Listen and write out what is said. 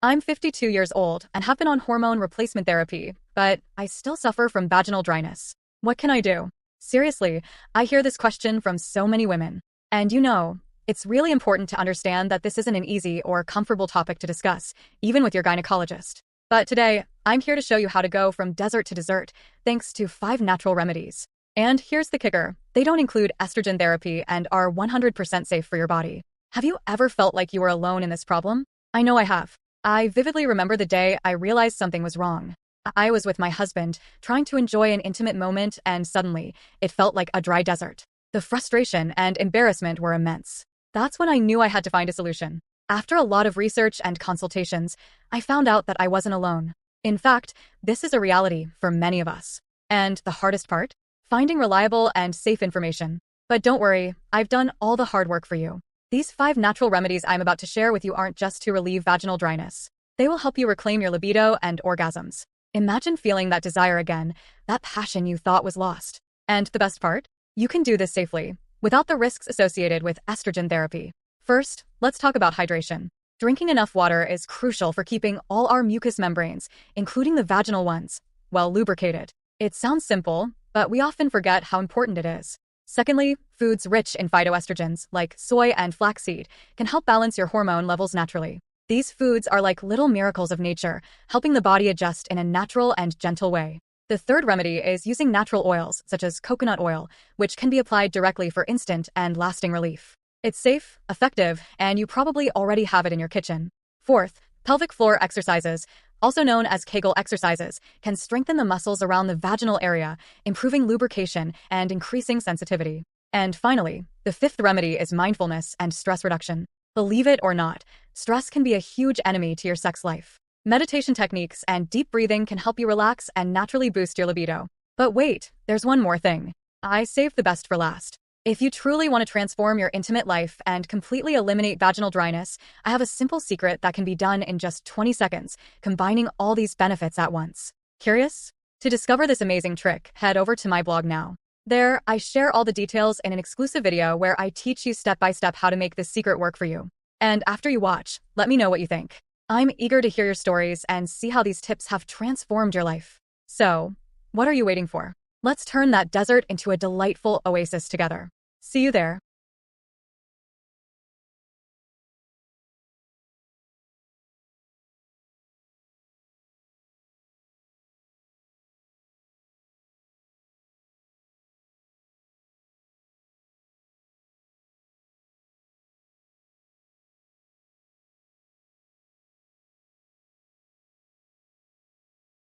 I'm 52 years old and have been on hormone replacement therapy, but I still suffer from vaginal dryness. What can I do? Seriously, I hear this question from so many women. And it's really important to understand that this isn't an easy or comfortable topic to discuss, even with your gynecologist. But today, I'm here to show you how to go from desert to dessert, thanks to 5 natural remedies. And here's the kicker: they don't include estrogen therapy and are 100% safe for your body. Have you ever felt like you were alone in this problem? I know I have. I vividly remember the day I realized something was wrong. I was with my husband, trying to enjoy an intimate moment, and suddenly, it felt like a dry desert. The frustration and embarrassment were immense. That's when I knew I had to find a solution. After a lot of research and consultations, I found out that I wasn't alone. In fact, this is a reality for many of us. And the hardest part? Finding reliable and safe information. But don't worry, I've done all the hard work for you. These 5 natural remedies I'm about to share with you aren't just to relieve vaginal dryness. They will help you reclaim your libido and orgasms. Imagine feeling that desire again, that passion you thought was lost. And the best part? You can do this safely, without the risks associated with estrogen therapy. First, let's talk about hydration. Drinking enough water is crucial for keeping all our mucous membranes, including the vaginal ones, well lubricated. It sounds simple, but we often forget how important it is. Secondly, foods rich in phytoestrogens, like soy and flaxseed, can help balance your hormone levels naturally. These foods are like little miracles of nature, helping the body adjust in a natural and gentle way. The third remedy is using natural oils, such as coconut oil, which can be applied directly for instant and lasting relief. It's safe, effective, and you probably already have it in your kitchen. Fourth, pelvic floor exercises, also known as Kegel exercises, can strengthen the muscles around the vaginal area, improving lubrication and increasing sensitivity. And finally, the 5th remedy is mindfulness and stress reduction. Believe it or not, stress can be a huge enemy to your sex life. Meditation techniques and deep breathing can help you relax and naturally boost your libido. But wait, there's one more thing. I saved the best for last. If you truly want to transform your intimate life and completely eliminate vaginal dryness, I have a simple secret that can be done in just 20 seconds, combining all these benefits at once. Curious? To discover this amazing trick, head over to my blog now. There, I share all the details in an exclusive video where I teach you step by step how to make this secret work for you. And after you watch, let me know what you think. I'm eager to hear your stories and see how these tips have transformed your life. So, what are you waiting for? Let's turn that desert into a delightful oasis together. See you there.